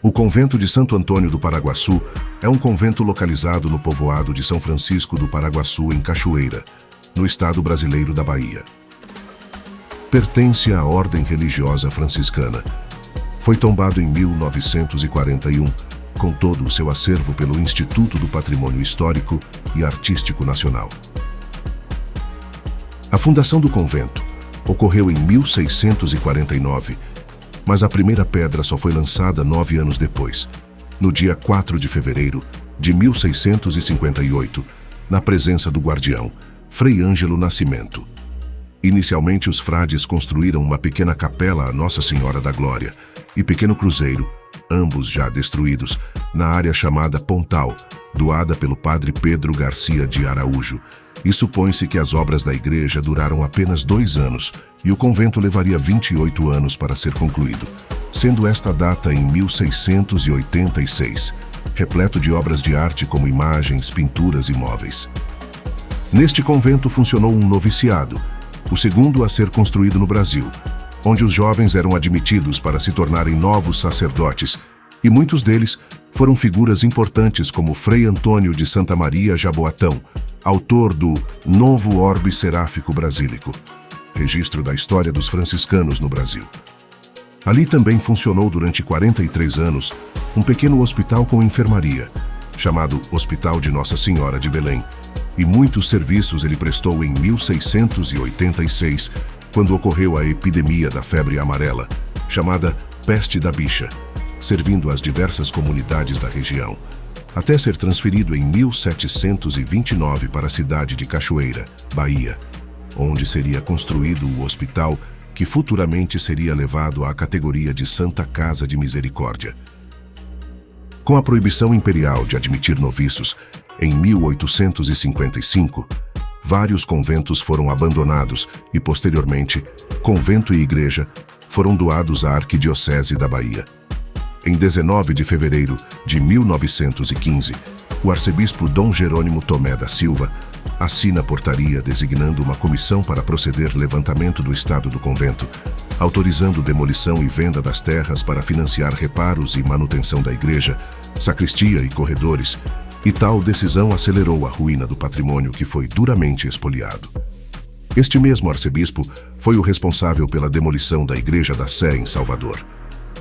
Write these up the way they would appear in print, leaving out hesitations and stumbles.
O convento de Santo Antônio do Paraguaçu é um convento localizado no povoado de São Francisco do Paraguaçu, em Cachoeira, no estado brasileiro da Bahia. Pertence à ordem religiosa franciscana. Foi tombado em 1941, com todo o seu acervo pelo Instituto do Patrimônio Histórico e Artístico Nacional. A fundação do convento ocorreu em 1649, mas a primeira pedra só foi lançada 9 anos depois, no dia 4 de fevereiro de 1658, na presença do guardião, Frei Ângelo Nascimento. Inicialmente, os frades construíram uma pequena capela a Nossa Senhora da Glória e pequeno cruzeiro, ambos já destruídos, na área chamada Pontal, doada pelo padre Pedro Garcia de Araújo, e supõe-se que as obras da igreja duraram apenas 2 anos e o convento levaria 28 anos para ser concluído, sendo esta data em 1686, repleto de obras de arte como imagens, pinturas e móveis. Neste convento funcionou um noviciado, o segundo a ser construído no Brasil, onde os jovens eram admitidos para se tornarem novos sacerdotes, e muitos deles foram figuras importantes como Frei Antônio de Santa Maria Jaboatão, autor do Novo Orbe Seráfico Brasílico, registro da história dos franciscanos no Brasil. Ali também funcionou durante 43 anos um pequeno hospital com enfermaria, chamado Hospital de Nossa Senhora de Belém, e muitos serviços ele prestou em 1686, quando ocorreu a epidemia da febre amarela, chamada Peste da Bicha, servindo às diversas comunidades da região, até ser transferido em 1729 para a cidade de Cachoeira, Bahia, onde seria construído o hospital que futuramente seria levado à categoria de Santa Casa de Misericórdia. Com a proibição imperial de admitir noviços, em 1855, vários conventos foram abandonados e, posteriormente, convento e igreja foram doados à Arquidiocese da Bahia. Em 19 de fevereiro de 1915, o arcebispo Dom Jerônimo Tomé da Silva assina a portaria designando uma comissão para proceder levantamento do estado do convento, autorizando demolição e venda das terras para financiar reparos e manutenção da igreja, sacristia e corredores, e tal decisão acelerou a ruína do patrimônio que foi duramente expoliado. Este mesmo arcebispo foi o responsável pela demolição da Igreja da Sé em Salvador.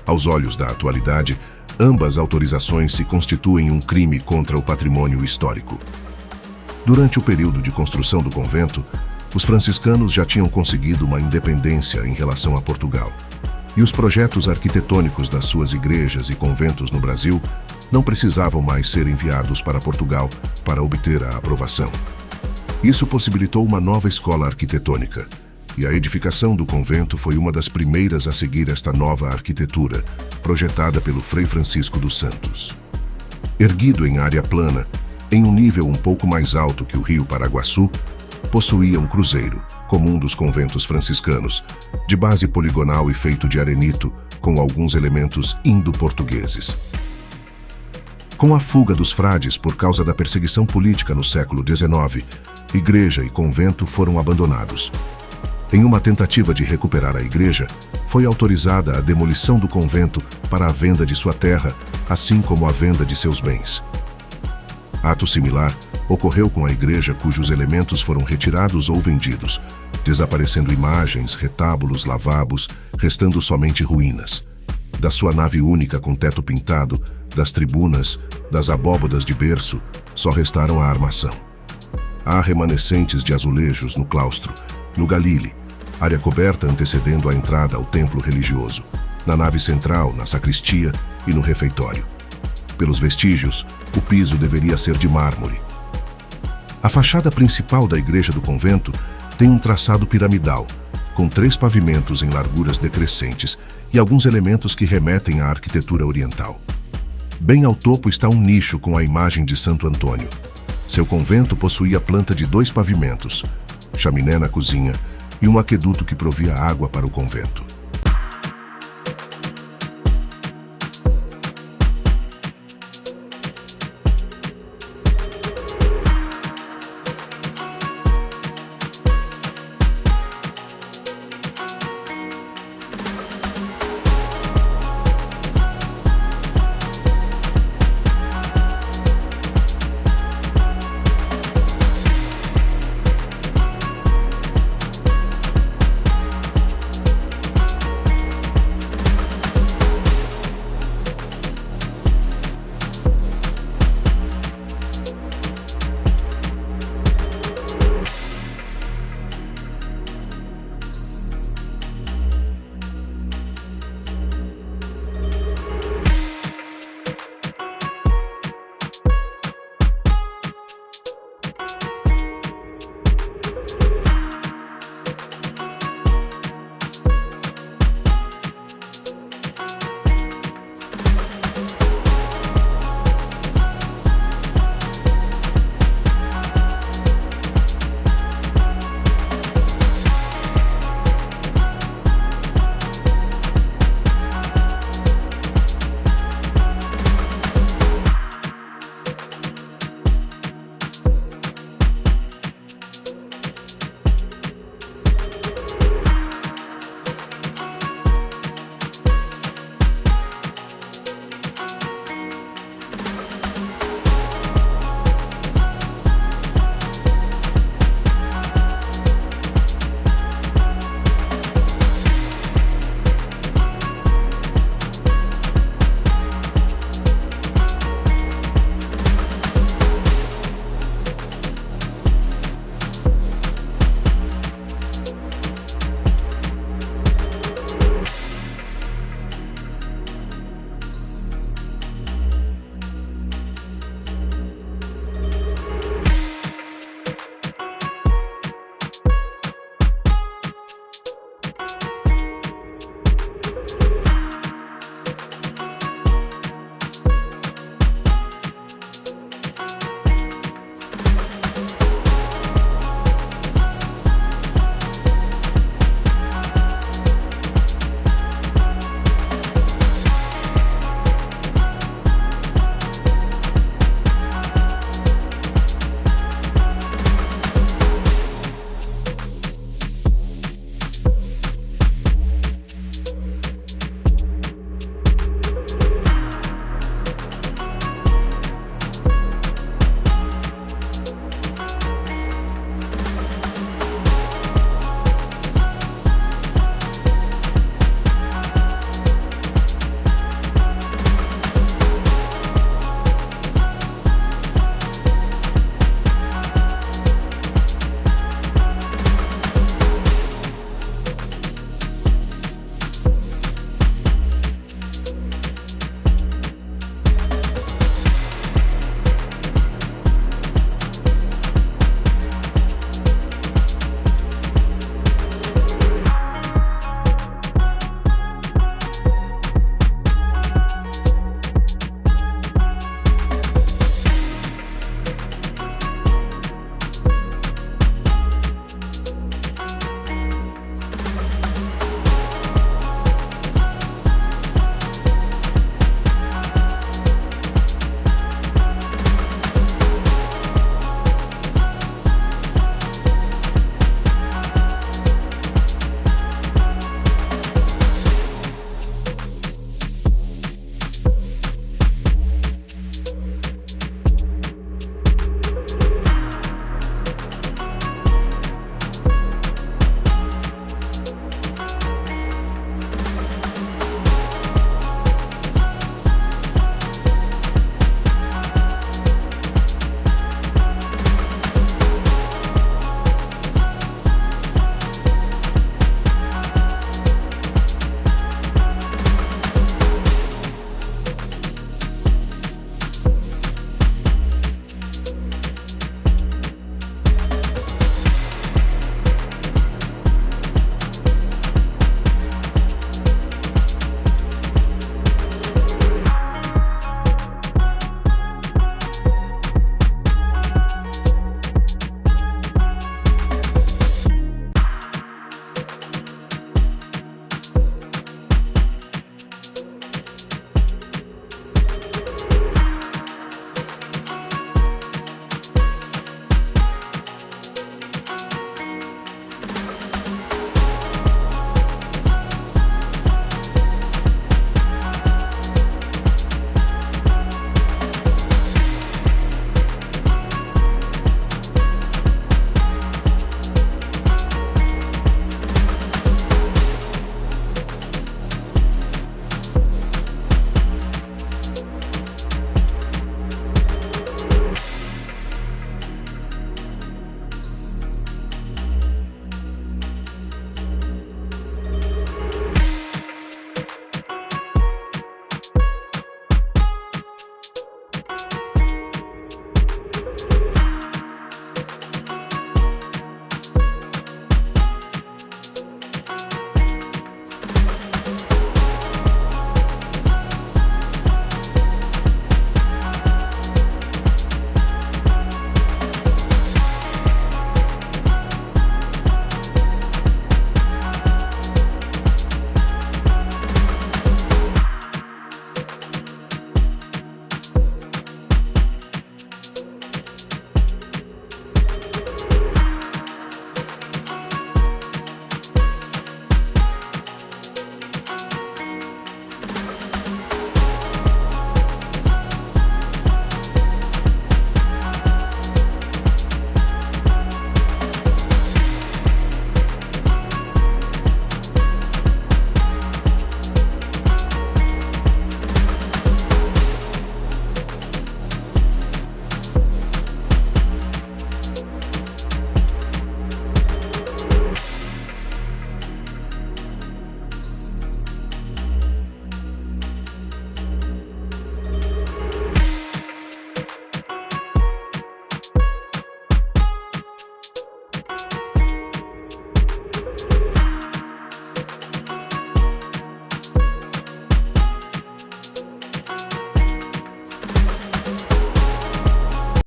Aos olhos da atualidade, ambas autorizações se constituem um crime contra o patrimônio histórico. Durante o período de construção do convento, os franciscanos já tinham conseguido uma independência em relação a Portugal, e os projetos arquitetônicos das suas igrejas e conventos no Brasil não precisavam mais ser enviados para Portugal para obter a aprovação. Isso possibilitou uma nova escola arquitetônica, e a edificação do convento foi uma das primeiras a seguir esta nova arquitetura, projetada pelo Frei Francisco dos Santos. Erguido em área plana, em um nível um pouco mais alto que o rio Paraguaçu, possuía um cruzeiro, comum dos conventos franciscanos, de base poligonal e feito de arenito, com alguns elementos indo-portugueses. Com a fuga dos frades por causa da perseguição política no século XIX, igreja e convento foram abandonados. Em uma tentativa de recuperar a igreja, foi autorizada a demolição do convento para a venda de sua terra, assim como a venda de seus bens. Ato similar ocorreu com a igreja, cujos elementos foram retirados ou vendidos, desaparecendo imagens, retábulos, lavabos, restando somente ruínas. Da sua nave única com teto pintado, das tribunas, das abóbadas de berço, só restaram a armação. Há remanescentes de azulejos no claustro, no galile, área coberta antecedendo a entrada ao templo religioso, na nave central, na sacristia e no refeitório. Pelos vestígios, o piso deveria ser de mármore. A fachada principal da igreja do convento tem um traçado piramidal, com 3 pavimentos em larguras decrescentes e alguns elementos que remetem à arquitetura oriental. Bem ao topo está um nicho com a imagem de Santo Antônio. Seu convento possuía planta de 2 pavimentos, chaminé na cozinha e um aqueduto que provia água para o convento.